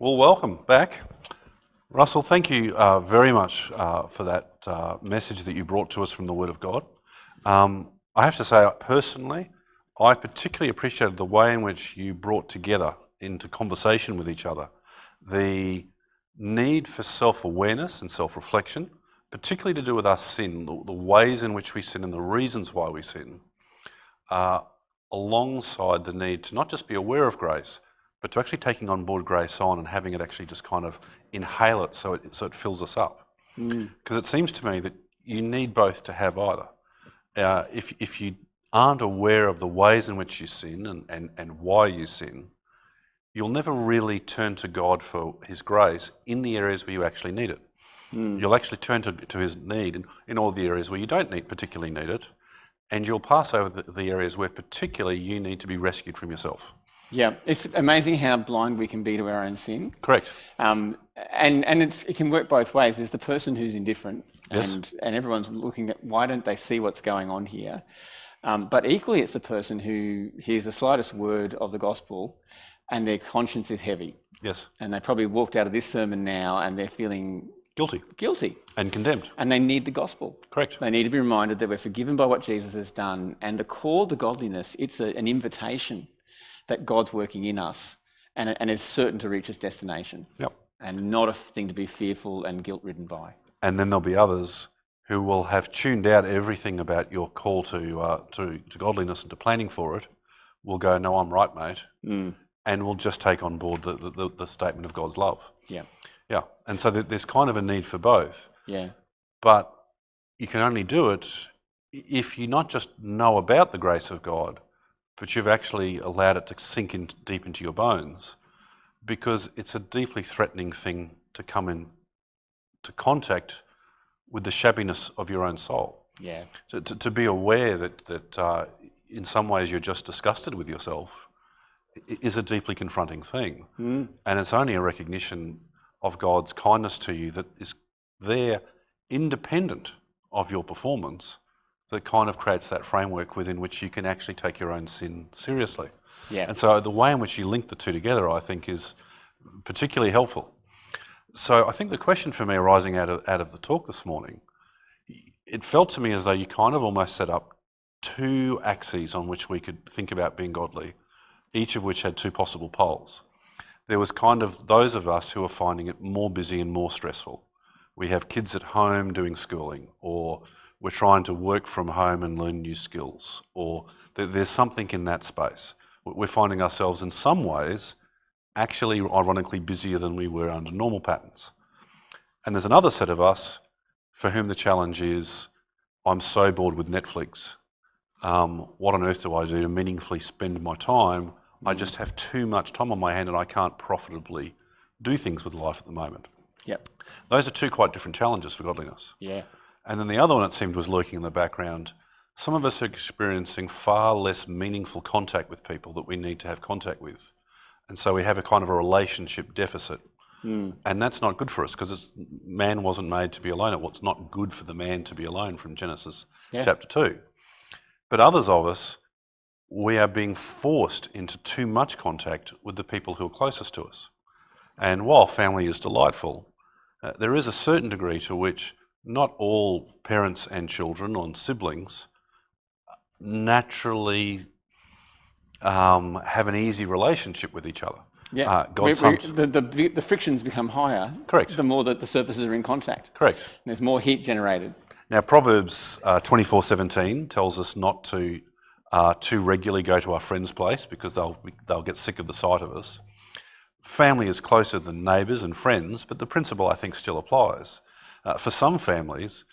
Well, welcome back. Russell, thank you very much for that message that you brought to us from the Word of God. I have to say, personally, I particularly appreciated the way in which you brought together into conversation with each other the need for self-awareness and self-reflection, particularly to do with our sin, the ways in which we sin and the reasons why we sin, alongside the need to not just be aware of grace, but to actually taking on board grace on and having it actually just kind of inhale it so it fills us up. Because it seems to me that you need both to have either. If you aren't aware of the ways in which you sin and why you sin, you'll never really turn to God for His grace in the areas where you actually need it. You'll actually turn to His need in all the areas where you don't particularly need it, and you'll pass over the areas where particularly you need to be rescued from yourself. Yeah, it's amazing how blind we can be to our own sin. Correct. And it can work both ways. There's the person who's indifferent, Yes. and everyone's looking at why don't they see what's going on here. But equally, it's the person who hears the slightest word of the gospel and their conscience is heavy. Yes. And they probably walked out of this sermon now and they're feeling guilty And condemned. and they need the gospel. Correct. They need to be reminded that we're forgiven by what Jesus has done, and the call to godliness, it's an invitation that God's working in us and is certain to reach its destination. Yep. And not a thing to be fearful and guilt-ridden by. And then there'll be others who will have tuned out everything about your call to godliness and to planning for it, will go, no, I'm right, mate, and will just take on board the statement of God's love. Yeah. Yeah, and so there's kind of a need for both. Yeah. But you can only do it if you not just know about the grace of God, but you've actually allowed it to sink in deep into your bones, because it's a deeply threatening thing to come into contact with the shabbiness of your own soul. Yeah. To be aware that in some ways you're just disgusted with yourself is a deeply confronting thing. And it's only a recognition of God's kindness to you that is there independent of your performance that kind of creates that framework within which you can actually take your own sin seriously. Yeah. And so the way in which you link the two together, I think, is particularly helpful. So I think the question for me arising out of the talk this morning, it felt to me as though you kind of almost set up two axes on which we could think about being godly, each of which had two possible poles. There was kind of those of us who are finding it more busy and more stressful. We have kids at home doing schooling, or we're trying to work from home and learn new skills, or there's something in that space. We're finding ourselves in some ways actually ironically busier than we were under normal patterns. And there's another set of us for whom the challenge is, I'm so bored with Netflix. What on earth do I do to meaningfully spend my time? I just have too much time on my hand and I can't profitably do things with life at the moment. Yep. Those are two quite different challenges for godliness. Yeah. And then the other one, it seemed, was lurking in the background. Some of us are experiencing far less meaningful contact with people that we need to have contact with. And so we have a kind of a relationship deficit. And that's not good for us, because man wasn't made to be alone. It's not good for the man to be alone, from Genesis chapter 2. But others of us, we are being forced into too much contact with the people who are closest to us. And while family is delightful, there is a certain degree to which not all parents and children or siblings naturally have an easy relationship with each other. Yeah. The frictions become higher. Correct. The more that the surfaces are in contact. Correct. And there's more heat generated. Now, Proverbs 24:17 tells us not to too regularly go to our friend's place, because they'll get sick of the sight of us. Family is closer than neighbours and friends, but the principle, I think, still applies. For some families,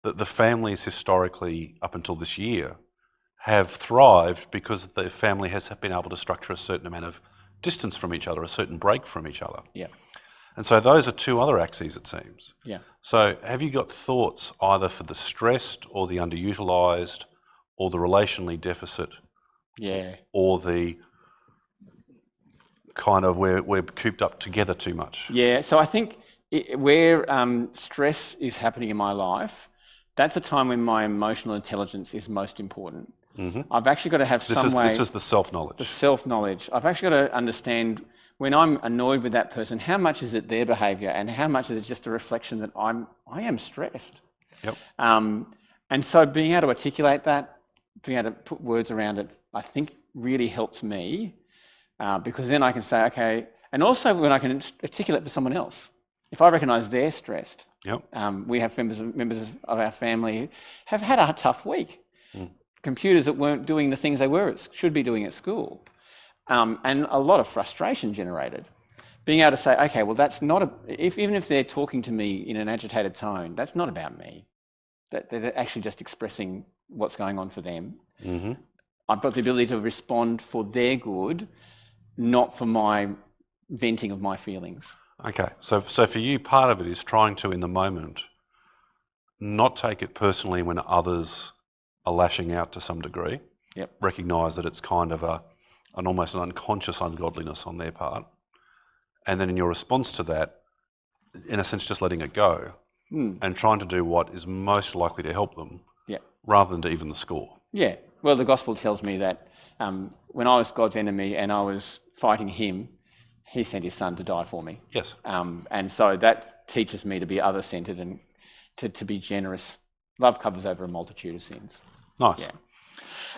the families historically, up until this year, have thrived because the family has been able to structure a certain amount of distance from each other, a certain break from each other. Yeah. And so those are two other axes, it seems. Yeah. So have you got thoughts either for the stressed or the underutilised or the relationally deficit, Yeah. or the kind of we're cooped up together too much? Yeah. So I think where stress is happening in my life, that's a time when my emotional intelligence is most important. I've actually got to have This is the self-knowledge. the self-knowledge. I've actually got to understand when I'm annoyed with that person, how much is it their behaviour and how much is it just a reflection that I am stressed? Yep. And so being able to articulate that, being able to put words around it, I think really helps me because then I can say, okay, and also when I can articulate for someone else. If I recognise they're stressed, Yep. we have members of our family who have had a tough week. Computers that weren't doing the things they should be doing at school. And a lot of frustration generated. Being able to say, okay, well, that's not even if they're talking to me in an agitated tone, that's not about me. That they're actually just expressing what's going on for them. Mm-hmm. I've got the ability to respond for their good, not for my venting of my feelings. Okay, so for you, part of it is trying to, in the moment, not take it personally when others are lashing out to some degree. Yep. Recognise that it's kind of an almost an unconscious ungodliness on their part, and then in your response to that, in a sense, just letting it go and trying to do what is most likely to help them, rather than to even the score. Yeah. Well, the gospel tells me that when I was God's enemy and I was fighting him, he sent his son to die for me. Yes. And so that teaches me to be other-centred and to be generous. Love covers over a multitude of sins. Nice. Yeah.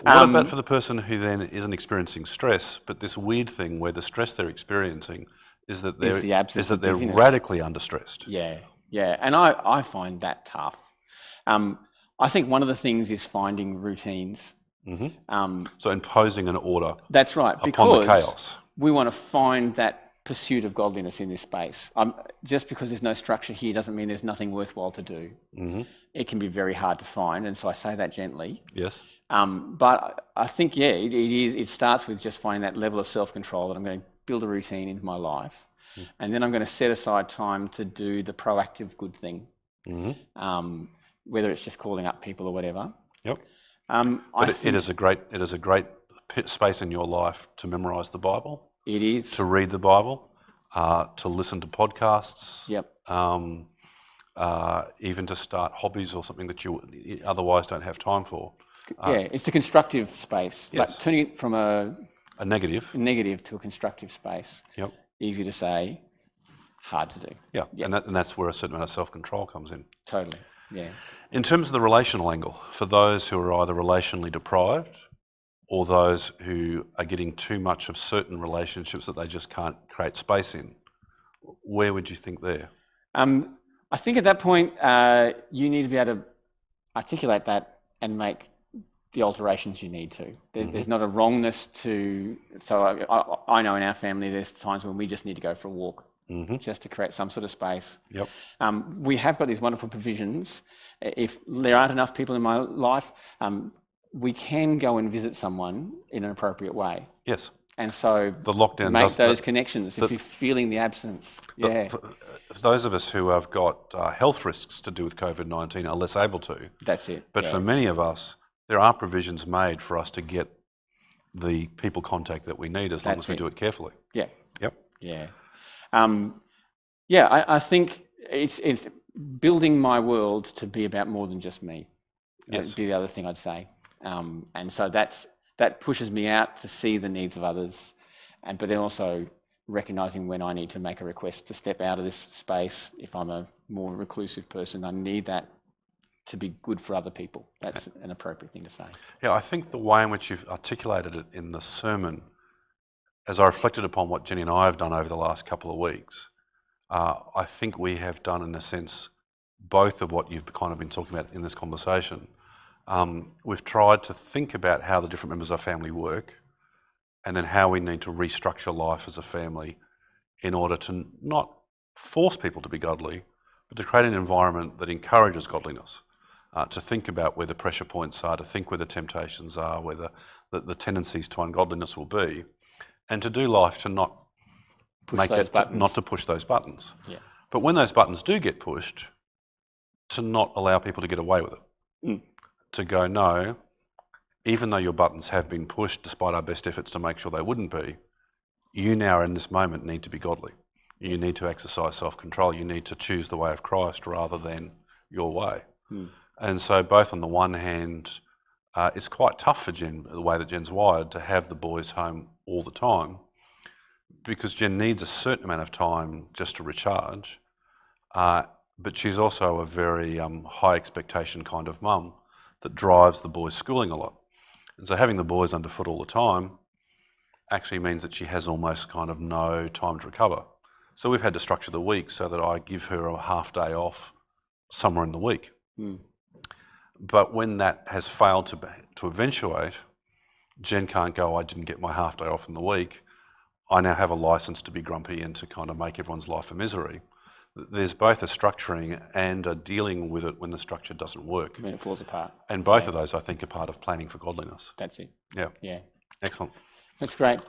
What about for the person who then isn't experiencing stress, but this weird thing where the stress they're experiencing is that they're radically understressed? Yeah, yeah. And I find that tough. I think one of the things is finding routines. Mm-hmm. So imposing an order. That's right, upon the chaos. We want to find that pursuit of godliness in this space. Just because there's no structure here doesn't mean there's nothing worthwhile to do. Mm-hmm. It can be very hard to find, and so I say that gently. Yes. But I think, it starts with just finding that level of self-control that I'm going to build a routine into my life. And then I'm going to set aside time to do the proactive good thing, whether it's just calling up people or whatever. Yep. It is a great space in your life to memorise the Bible. It is. To read the Bible, to listen to podcasts. Yep. Even to start hobbies or something that you otherwise don't have time for. It's a constructive space, yes. but turning it from a negative to a constructive space. Yep. Easy to say, hard to do. Yeah, yep. And that's where a certain amount of self-control comes in. Totally, yeah. In terms of the relational angle, for those who are either relationally deprived or those who are getting too much of certain relationships that they just can't create space in, where would you think there? I think at that point, you need to be able to articulate that and make the alterations you need to. There's not a wrongness to... So I know in our family there's times when we just need to go for a walk just to create some sort of space. Yep. We have got these wonderful provisions. If there aren't enough people in my life, we can go and visit someone in an appropriate way. Yes. And so the lockdown make those connections if you're feeling the absence. For those of us who have got health risks to do with COVID-19 are less able to. That's it. But for many of us, there are provisions made for us to get the people contact that we need as long as we do it carefully. Yeah. Yep. Yeah. I think it's building my world to be about more than just me. Yes. That'd be the other thing I'd say. And so that pushes me out to see the needs of others, but then also recognising when I need to make a request to step out of this space. If I'm a more reclusive person, I need that to be good for other people. That's an appropriate thing to say. Yeah, I think the way in which you've articulated it in the sermon, as I reflected upon what Jenny and I have done over the last couple of weeks, I think we have done, in a sense, both of what you've kind of been talking about in this conversation. We've tried to think about how the different members of our family work and then how we need to restructure life as a family in order to not force people to be godly, but to create an environment that encourages godliness, to think about where the pressure points are, to think where the temptations are, where the tendencies to ungodliness will be, and to do life to not to push those buttons. Yeah. But when those buttons do get pushed, to not allow people to get away with it. To go, no, even though your buttons have been pushed despite our best efforts to make sure they wouldn't be, you now in this moment need to be godly. You need to exercise self-control. You need to choose the way of Christ rather than your way. And so both on the one hand, it's quite tough for Jen, the way that Jen's wired, to have the boys home all the time. because Jen needs a certain amount of time just to recharge, but she's also a very high expectation kind of mum that drives the boys' schooling a lot. And so having the boys underfoot all the time actually means that she has almost kind of no time to recover. So we've had to structure the week so that I give her a half day off somewhere in the week. But when that has failed to eventuate, Jen can't go, I didn't get my half day off in the week. I now have a license to be grumpy and to kind of make everyone's life a misery. There's both a structuring and a dealing with it when the structure doesn't work. When it falls apart. And both of those, I think, are part of planning for godliness. That's it. Yeah. Yeah. Excellent. That's great.